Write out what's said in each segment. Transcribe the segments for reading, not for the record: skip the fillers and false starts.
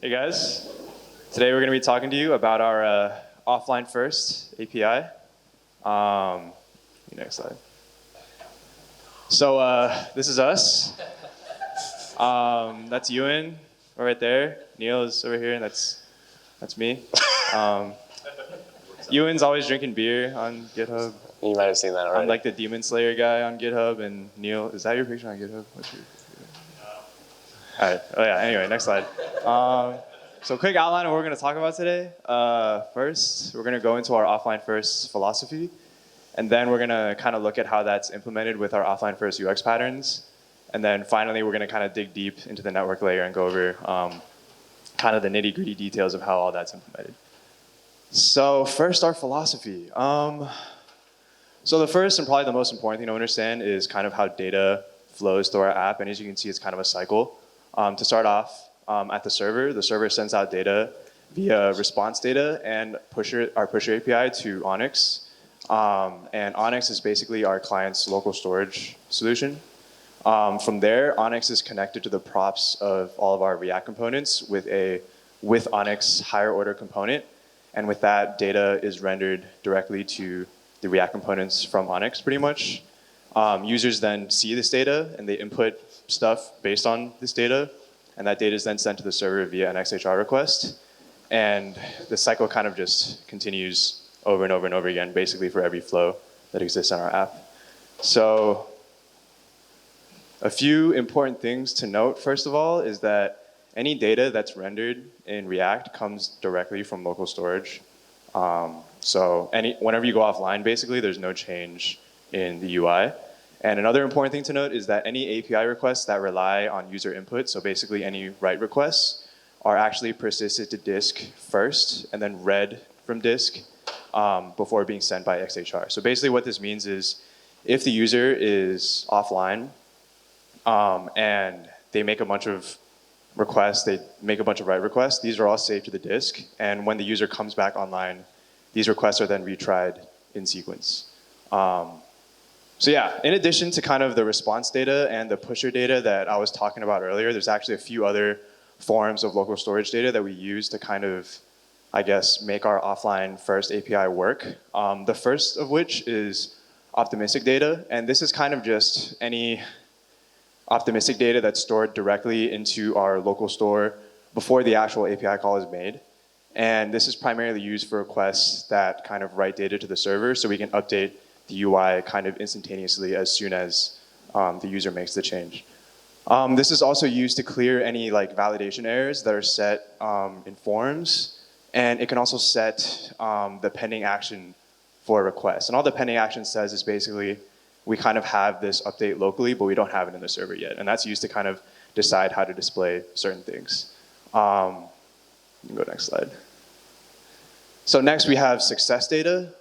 Hey guys, today we're going to be talking to you about our offline first API. Next slide. So this is us. That's Yuwen right there. Neil is over here, and that's me. Yuwen's always drinking beer on GitHub. You might have seen that already. I'm like the Demon Slayer guy on GitHub, and Neil, is that your picture on GitHub? What's your All right. Oh yeah. Anyway, next slide. So quick outline of what we're going to talk about today. First, we're going to go into our offline first philosophy, and then we're going to kind of look at how that's implemented with our offline first UX patterns, and then finally we're going to kind of dig deep into the network layer and go over kind of the nitty-gritty details of how all that's implemented. So first, our philosophy. So the first and probably the most important thing to understand is kind of how data flows through our app, and as you can see, it's kind of a cycle. To start off, at the server sends out data via response data and our pusher API to Onyx. And Onyx is basically our client's local storage solution. From there, Onyx is connected to the props of all of our React components with Onyx higher order component. And with that, data is rendered directly to the React components from Onyx pretty much. Users then see this data and they input stuff based on this data, and that data is then sent to the server via an XHR request. And the cycle kind of just continues over and over and over again, basically for every flow that exists in our app. So a few important things to note, first of all, is that any data that's rendered in React comes directly from local storage. So whenever you go offline, basically, there's no change in the UI. And another important thing to note is that any API requests that rely on user input, so basically any write requests, are actually persisted to disk first and then read from disk before being sent by XHR. So basically what this means is if the user is offline and they make a bunch of requests, they make a bunch of write requests, these are all saved to the disk. And when the user comes back online, these requests are then retried in sequence. So yeah, in addition to kind of the response data and the pusher data that I was talking about earlier, there's actually a few other forms of local storage data that we use to kind of, I guess, make our offline first API work. The first of which is optimistic data, and this is kind of just any optimistic data that's stored directly into our local store before the actual API call is made. And this is primarily used for requests that kind of write data to the server so we can update the UI kind of instantaneously as soon as the user makes the change. This is also used to clear any like validation errors that are set in forms, and it can also set the pending action for a request. And all the pending action says is basically we kind of have this update locally, but we don't have it in the server yet, and that's used to kind of decide how to display certain things. You can go next slide. So next we have success data.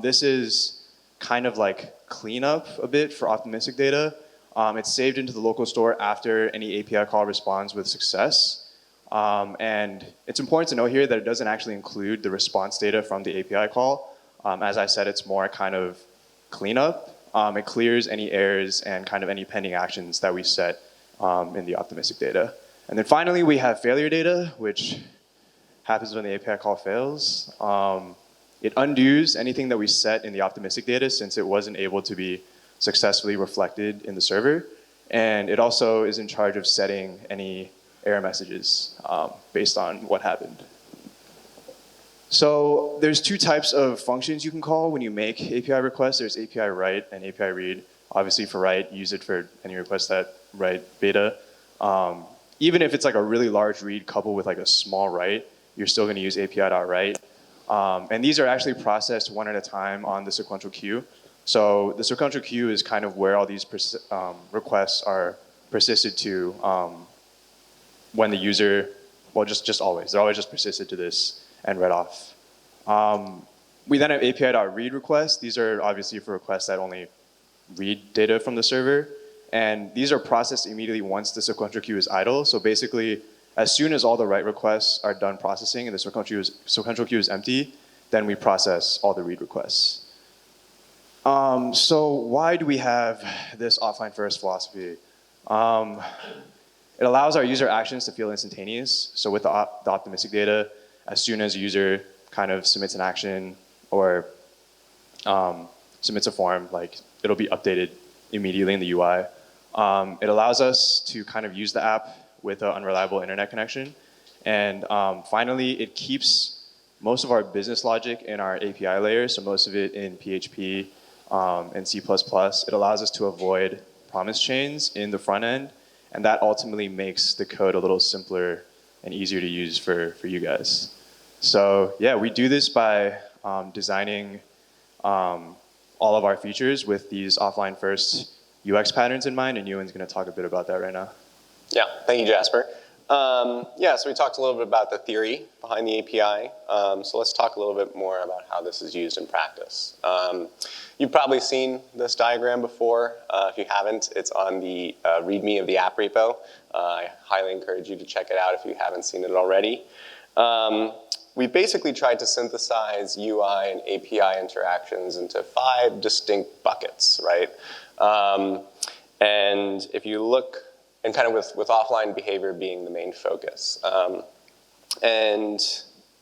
This is kind of like cleanup a bit for optimistic data. It's saved into the local store after any API call responds with success. And it's important to note here that it doesn't actually include the response data from the API call. As I said, it's more kind of cleanup. It clears any errors and kind of any pending actions that we set in the optimistic data. And then finally, we have failure data, which happens when the API call fails. It undoes anything that we set in the optimistic data since it wasn't able to be successfully reflected in the server. And it also is in charge of setting any error messages based on what happened. So there's two types of functions you can call when you make API requests. There's API write and API read. Obviously for write, use it for any request that write beta. Even if it's like a really large read coupled with like a small write, you're still gonna use API.write. And these are actually processed one at a time on the sequential queue. So the sequential queue is kind of where all these requests are persisted to when the user, well, just always. They're always just persisted to this and read off. We then have API.read requests. These are obviously for requests that only read data from the server. And these are processed immediately once the sequential queue is idle. So basically, as soon as all the write requests are done processing and the sequential queue is empty, then we process all the read requests. So why do we have this offline first philosophy? It allows our user actions to feel instantaneous. So with the optimistic data, as soon as a user kind of submits an action or submits a form, like it'll be updated immediately in the UI. It allows us to kind of use the app with an unreliable internet connection. And finally, it keeps most of our business logic in our API layer, so most of it in PHP and C++. It allows us to avoid promise chains in the front end, and that ultimately makes the code a little simpler and easier to use for you guys. So yeah, we do this by designing all of our features with these offline first UX patterns in mind, and Yuwen's going to talk a bit about that right now. Yeah, thank you, Jasper. Yeah, so we talked a little bit about the theory behind the API. So let's talk a little bit more about how this is used in practice. You've probably seen this diagram before. If you haven't, it's on the README of the app repo. I highly encourage you to check it out if you haven't seen it already. We basically tried to synthesize UI and API interactions into 5 distinct buckets, right? And if you look, and kind of with offline behavior being the main focus. And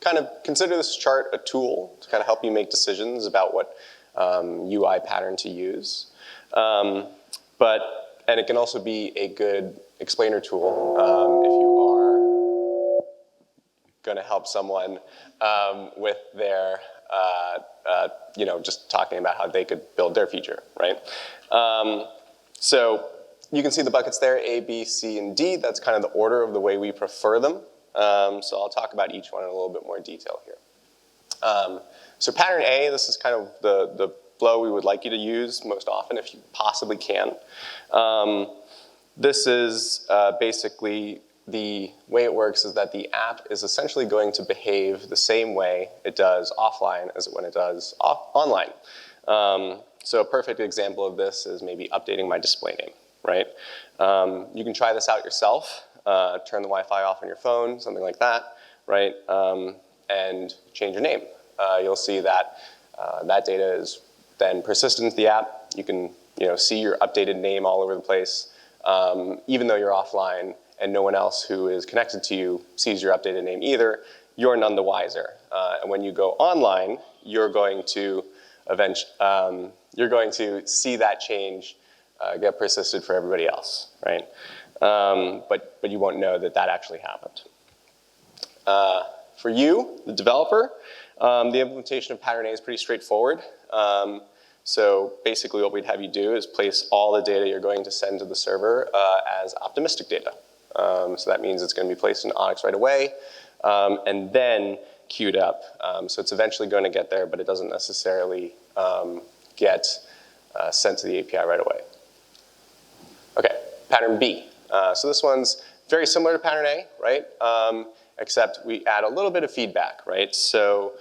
kind of consider this chart a tool to kind of help you make decisions about what UI pattern to use. And it can also be a good explainer tool if you are going to help someone with their, just talking about how they could build their feature, right? So you can see the buckets there, A, B, C, and D. That's kind of the order of the way we prefer them. So I'll talk about each one in a little bit more detail here. So pattern A, this is kind of the flow we would like you to use most often if you possibly can. This is basically the way it works is that the app is essentially going to behave the same way it does offline as when it does online. So a perfect example of this is maybe updating my display name, right? You can try this out yourself, turn the Wi-Fi off on your phone, something like that, right? And change your name. You'll see that that data is then persistent into the app. You can see your updated name all over the place, even though you're offline and no one else who is connected to you sees your updated name either. You're none the wiser. And when you go online, you're going to see that change get persisted for everybody else, right? But you won't know that that actually happened. For you, the developer, the implementation of pattern A is pretty straightforward. So basically what we'd have you do is place all the data you're going to send to the server as optimistic data. So that means it's going to be placed in Onyx right away and then queued up. So it's eventually going to get there, but it doesn't necessarily get sent to the API right away. Okay, pattern B. So this one's very similar to pattern A, right? Except we add a little bit of feedback, right? So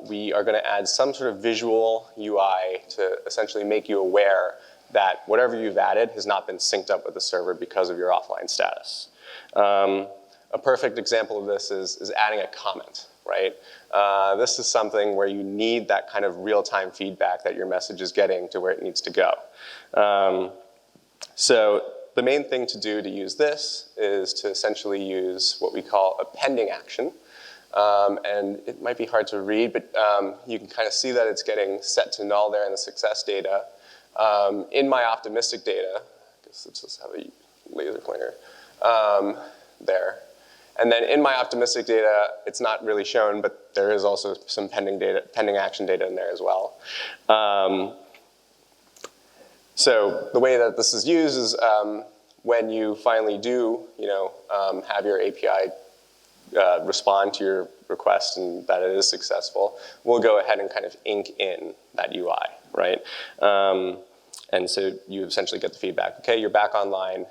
we are going to add some sort of visual UI to essentially make you aware that whatever you've added has not been synced up with the server because of your offline status. A perfect example of this is adding a comment, right? This is something where you need that kind of real-time feedback that your message is getting to where it needs to go. So the main thing to do to use this is to essentially use what we call a pending action. And it might be hard to read, but you can kind of see that it's getting set to null there in the success data. In my optimistic data, I guess let's just have a laser pointer there. And then in my optimistic data, it's not really shown, but there is also some pending action data in there as well. So the way that this is used is when you finally do, have your API respond to your request and that it is successful, we'll go ahead and kind of ink in that UI, right? And so you essentially get the feedback, okay, you're back online.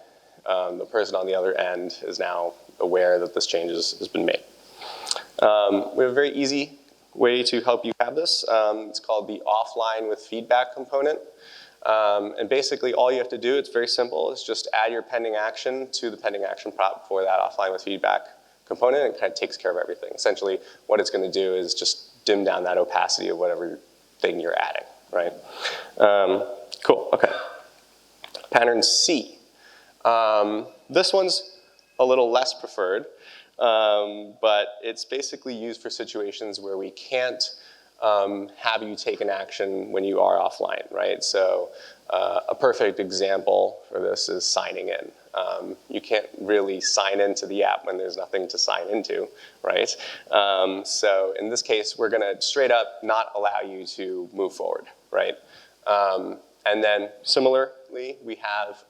The person on the other end is now aware that this change has been made. We have a very easy way to help you have this. It's called the offline with feedback component. And basically all you have to do, it's very simple, is just add your pending action to the pending action prop for that offline with feedback component, and it kind of takes care of everything. Essentially what it's going to do is just dim down that opacity of whatever thing you're adding, right? Cool, okay. Pattern C. This one's a little less preferred, but it's basically used for situations where we can't have you take an action when you are offline, right? So a perfect example for this is signing in. You can't really sign into the app when there's nothing to sign into, right? So in this case, we're gonna straight up not allow you to move forward, right? And then similarly, we have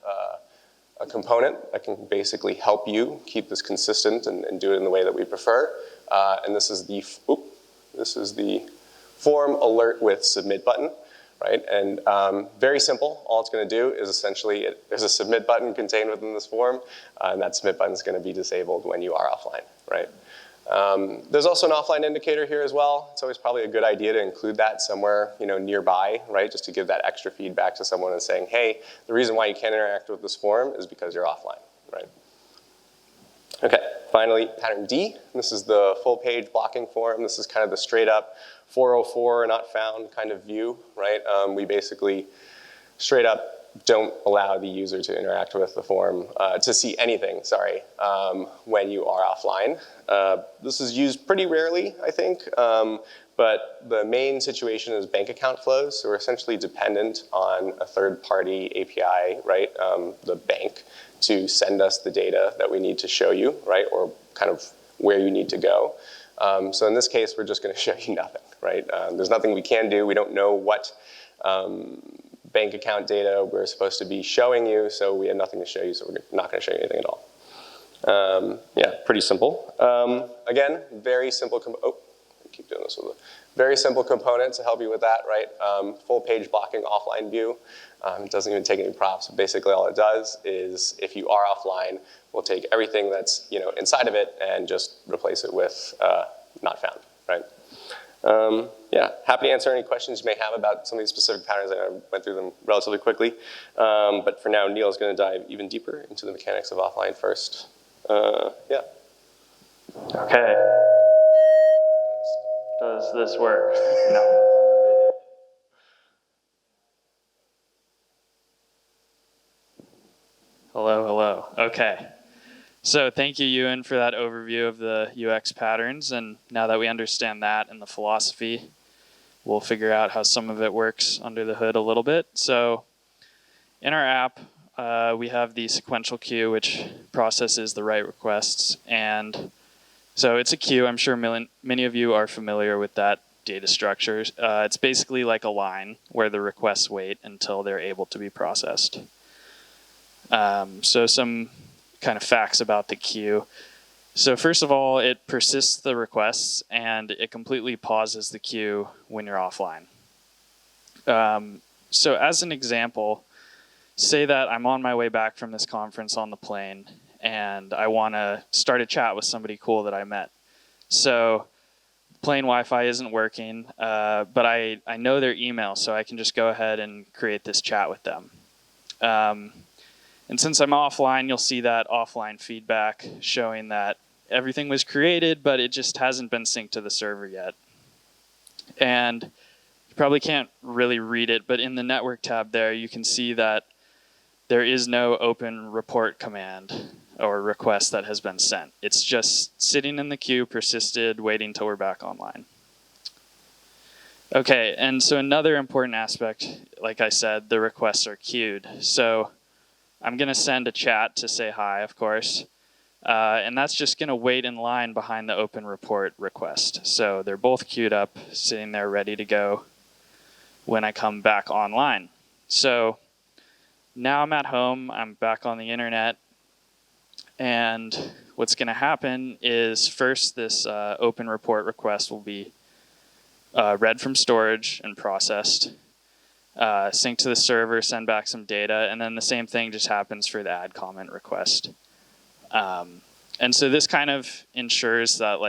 a component that can basically help you keep this consistent and do it in the way that we prefer. And this is the form alert with submit button, right? And very simple. All it's going to do is essentially, there's a submit button contained within this form, and that submit button is going to be disabled when you are offline, right? There's also an offline indicator here as well. It's always probably a good idea to include that somewhere, nearby, right? Just to give that extra feedback to someone and saying, hey, the reason why you can't interact with this form is because you're offline, right? Okay, finally, pattern D. This is the full page blocking form. This is kind of the straight up 404 not found kind of view, right? We basically straight up don't allow the user to interact with the form, to see anything, sorry, when you are offline. This is used pretty rarely, I think, but the main situation is bank account flows. So we're essentially dependent on a third-party API, right, the bank, to send us the data that we need to show you, right, or kind of where you need to go. So in this case, we're just going to show you nothing, right? There's nothing we can do. We don't know what bank account data we're supposed to be showing you, so we have nothing to show you, so we're not going to show you anything at all. Yeah, pretty simple. Again, very simple. Keep doing this with a very simple component to help you with that, right? Full page blocking offline view. It doesn't even take any props. Basically, all it does is, if you are offline, we'll take everything that's inside of it and just replace it with not found, right? Yeah, happy to answer any questions you may have about some of these specific patterns. I went through them relatively quickly. But for now, Neil is going to dive even deeper into the mechanics of offline first. Yeah. Okay. Does this work? No. Hello, hello. Okay. So thank you, Yuwen, for that overview of the UX patterns. And now that we understand that and the philosophy, we'll figure out how some of it works under the hood a little bit. So in our app, we have the sequential queue, which processes the write requests. And so it's a queue. I'm sure many of you are familiar with that data structure. It's basically like a line where the requests wait until they're able to be processed. So some kind of facts about the queue. So first of all, it persists the requests and it completely pauses the queue when you're offline. So as an example, say that I'm on my way back from this conference on the plane and I want to start a chat with somebody cool that I met. So plane Wi-Fi isn't working, but I know their email, so I can just go ahead and create this chat with them. And since I'm offline, you'll see that offline feedback showing that everything was created, but it just hasn't been synced to the server yet. And you probably can't really read it, but in the network tab there, you can see that there is no open report command or request that has been sent. It's just sitting in the queue, persisted, waiting till we're back online. Okay, and so another important aspect, like I said, the requests are queued. So I'm going to send a chat to say hi, of course, and that's just going to wait in line behind the open report request. So they're both queued up, sitting there ready to go when I come back online. So now I'm at home, I'm back on the internet, and what's going to happen is first this open report request will be read from storage and processed, sync to the server, send back some data, and then the same thing just happens for the add comment request. And so this kind of ensures that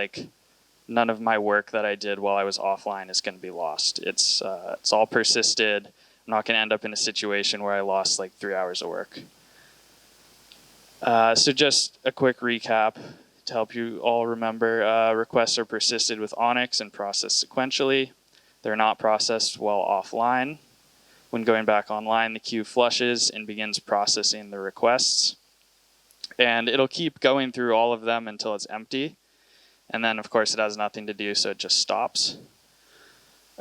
none of my work that I did while I was offline is going to be lost. It's all persisted. I'm not going to end up in a situation where I lost 3 hours of work. So just a quick recap to help you all remember. Requests are persisted with Onyx and processed sequentially. They're not processed while offline. When going back online, the queue flushes and begins processing the requests. And it'll keep going through all of them until it's empty. And then, of course, it has nothing to do, so it just stops.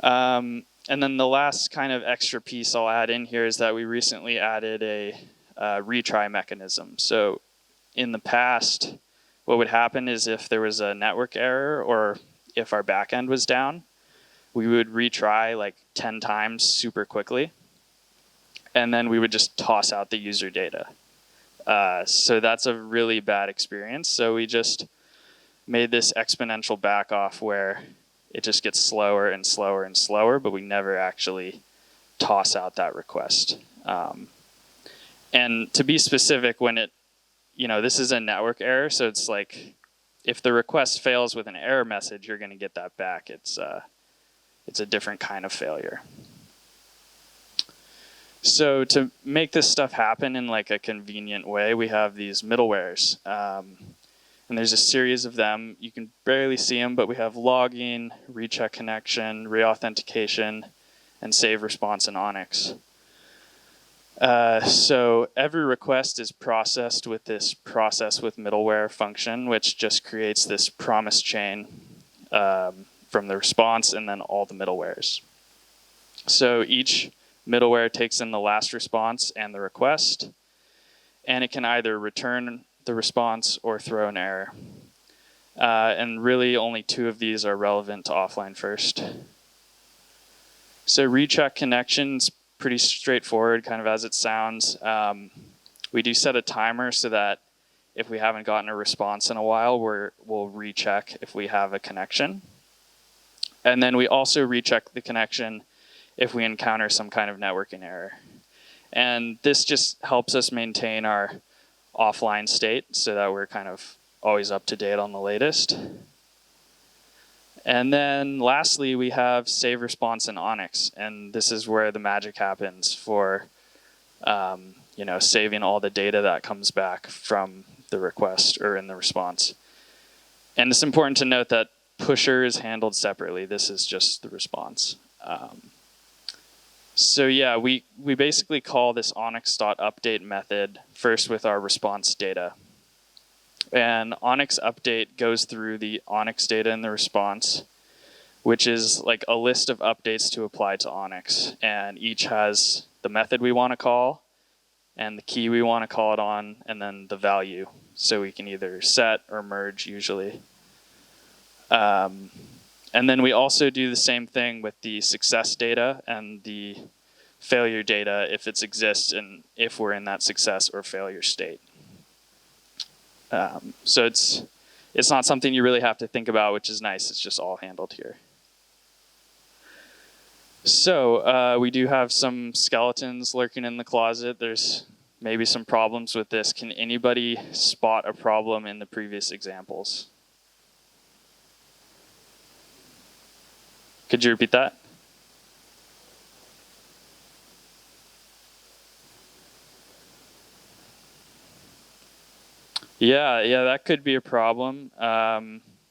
And then the last kind of extra piece I'll add in here is that we recently added a retry mechanism. So in the past, what would happen is if there was a network error or if our backend was down, we would retry like 10 times super quickly. And then we would just toss out the user data. So that's a really bad experience. So we just made this exponential back off where it just gets slower and slower and slower, but we never actually toss out that request. And to be specific, when it, this is a network error, so it's like if the request fails with an error message, you're going to get that back. It's a different kind of failure. So to make this stuff happen in like a convenient way, we have these middlewares. And there's a series of them. You can barely see them, but we have logging, recheck connection, reauthentication, and save response in Onyx. So every request is processed with this process with middleware function, which just creates this promise chain from the response and then all the middlewares. So each middleware takes in the last response and the request, and it can either return the response or throw an error. And really only 2 of these are relevant to offline first. So recheck connection's pretty straightforward, kind of as it sounds. We do set a timer so that if we haven't gotten a response in a while, we'll recheck if we have a connection. And then we also recheck the connection if we encounter some kind of networking error. And this just helps us maintain our offline state so that we're kind of always up to date on the latest. And then lastly, we have save response in Onyx. And this is where the magic happens for saving all the data that comes back from the request or in the response. And it's important to note that pusher is handled separately. This is just the response. So yeah, we basically call this onyx.update method first with our response data. And Onyx update goes through the Onyx data in the response, which is like a list of updates to apply to Onyx. And each has the method we want to call and the key we want to call it on, and then the value. So we can either set or merge usually. And then we also do the same thing with the success data and the failure data if it exists and if we're in that success or failure state. So it's not something you really have to think about, which is nice. It's just all handled here. So we do have some skeletons lurking in the closet. There's maybe some problems with this. Can anybody spot a problem in the previous examples? Could you repeat that? Yeah, that could be a problem.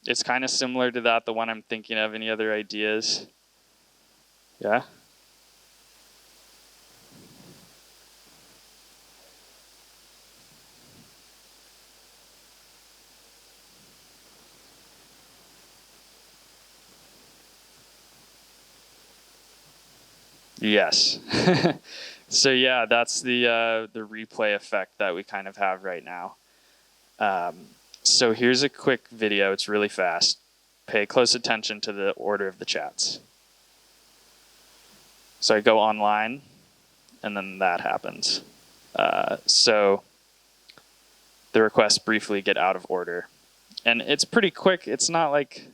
It's kind of similar to that, the one I'm thinking of. Any other ideas? Yeah? Yes. So yeah, that's the replay effect that we kind of have right now. So here's a quick video. It's really fast. Pay close attention to the order of the chats. So I go online, and then that happens. So the requests briefly get out of order. And it's pretty quick. It's not like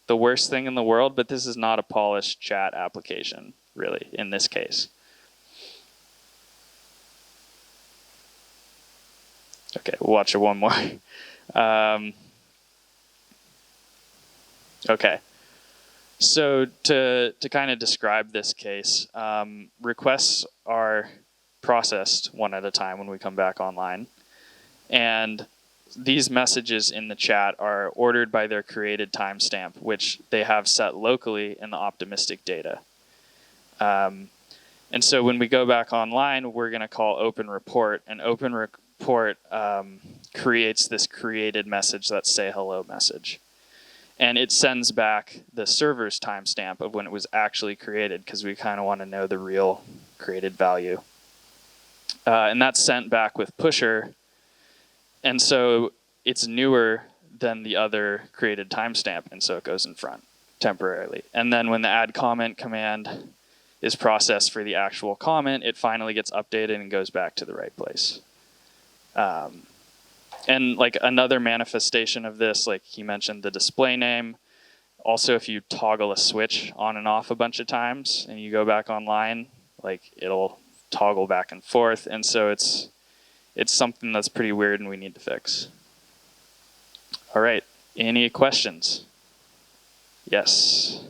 the worst thing in the world, but this is not a polished chat application, really, in this case. Okay, we'll watch it one more. Okay, so to kind of describe this case, requests are processed one at a time when we come back online. And these messages in the chat are ordered by their created timestamp, which they have set locally in the optimistic data. And so when we go back online, we're going to call open report, and open report creates this created message, that say hello message. And it sends back the server's timestamp of when it was actually created, because we kind of want to know the real created value. And that's sent back with pusher. And so it's newer than the other created timestamp, and so it goes in front temporarily. And then when the add comment command is processed for the actual comment, it finally gets updated and goes back to the right place. And like another manifestation of this, like he mentioned the display name. Also, if you toggle a switch on and off a bunch of times and you go back online, like it'll toggle back and forth. And so it's something that's pretty weird and we need to fix. All right, any questions? Yes.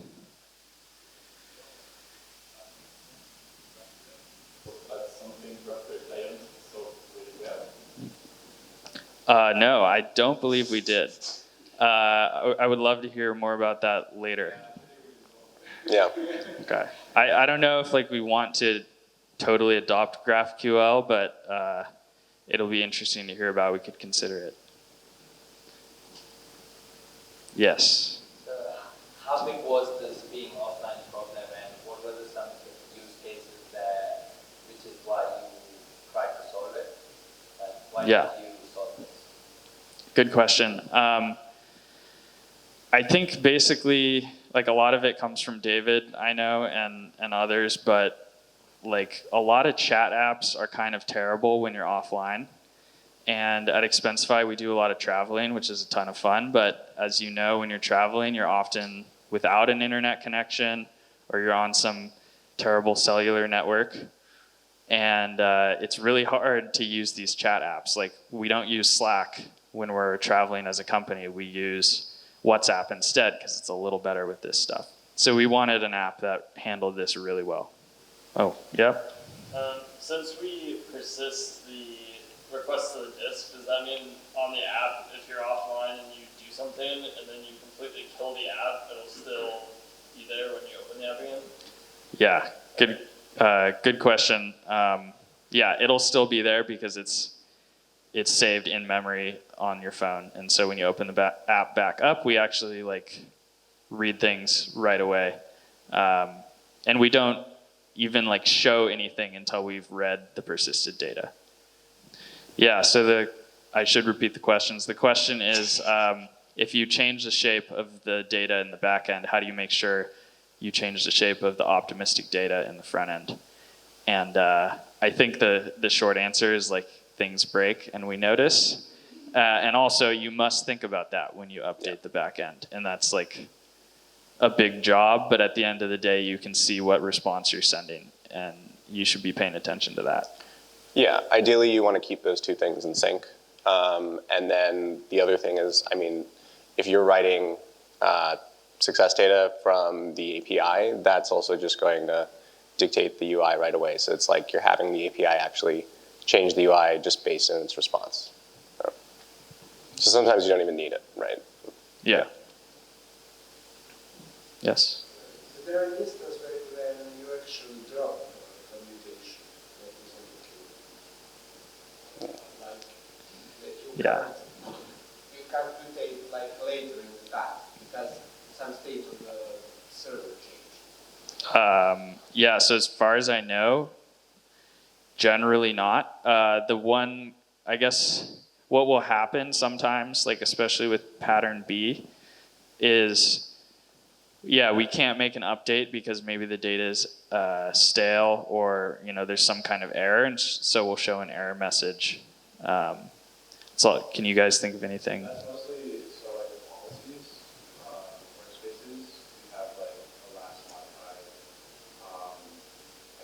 No, I don't believe we did. I would love to hear more about that later. Yeah. Okay. I don't know if like we want to totally adopt GraphQL, but it'll be interesting to hear about. We could consider it. Yes. So how big was this being offline problem, and what were some use cases there, which is why you tried to solve it? Why did you solve this? Good question. I think basically, like a lot of it comes from David, I know, and others, but like a lot of chat apps are kind of terrible when you're offline. And at Expensify, we do a lot of traveling, which is a ton of fun. But as you know, when you're traveling, you're often without an internet connection, or you're on some terrible cellular network. And it's really hard to use these chat apps. Like, we don't use Slack when we're traveling as a company. We use WhatsApp instead, because it's a little better with this stuff. So we wanted an app that handled this really well. Oh, yep. Since we persist the request to the disk, does that mean on the app, if you're offline and you do something and then you completely kill the app, it'll still be there when you open the app again? Yeah, good question. Yeah, it'll still be there because it's saved in memory on your phone. And so when you open the app back up, we actually like read things right away. And we don't even like show anything until we've read the persisted data. Yeah, so I should repeat the questions. The question is, if you change the shape of the data in the back end, how do you make sure you change the shape of the optimistic data in the front end? And I think the short answer is like things break and we notice. And also you must think about that when you update the back end. And that's like a big job, but at the end of the day, you can see what response you're sending, and you should be paying attention to that. Yeah, ideally you want to keep those two things in sync. And then the other thing is, I mean, if you're writing success data from the API, that's also just going to dictate the UI right away. So it's like you're having the API actually change the UI just based on its response. So sometimes you don't even need it, right? Yeah. Yes? Is there an instance when you actually drop a commutation representative? Like that you can't mutate like later in the task because some state of the server changed? Yeah, so as far as I know, generally not. The one, I guess, what will happen sometimes, like especially with pattern B, is yeah, we can't make an update because maybe the data is stale, or there's some kind of error, and so we'll show an error message. So can you guys think of anything? That's mostly so like the policies, workspaces, we have like a last modified,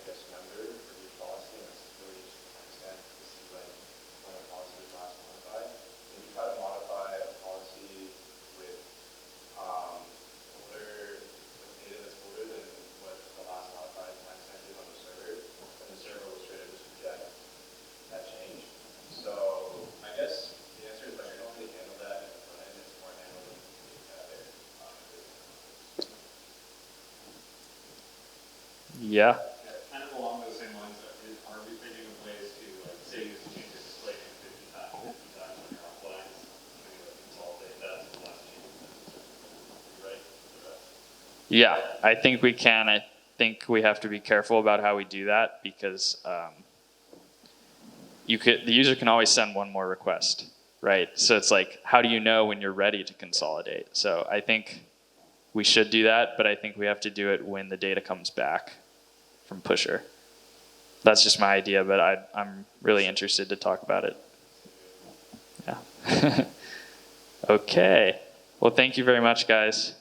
I guess member for each policy, and it's really just a timestamp to see like when a policy was last modified. If you try to modify a policy with data that's older than what the last modified timestamp is on the server, then the server will straight up just reject that change. So I guess the answer is like I don't really handle that in the front end. It's more handled in the other. Yeah. Kind of along those same lines, are we thinking of ways to like say you change the display name 50 times on your Yeah, I think we can. I think we have to be careful about how we do that because the user can always send one more request, right? So it's like, how do you know when you're ready to consolidate? So I think we should do that, but I think we have to do it when the data comes back from pusher. That's just my idea, but I'm really interested to talk about it. Yeah. Okay. Well, thank you very much, guys.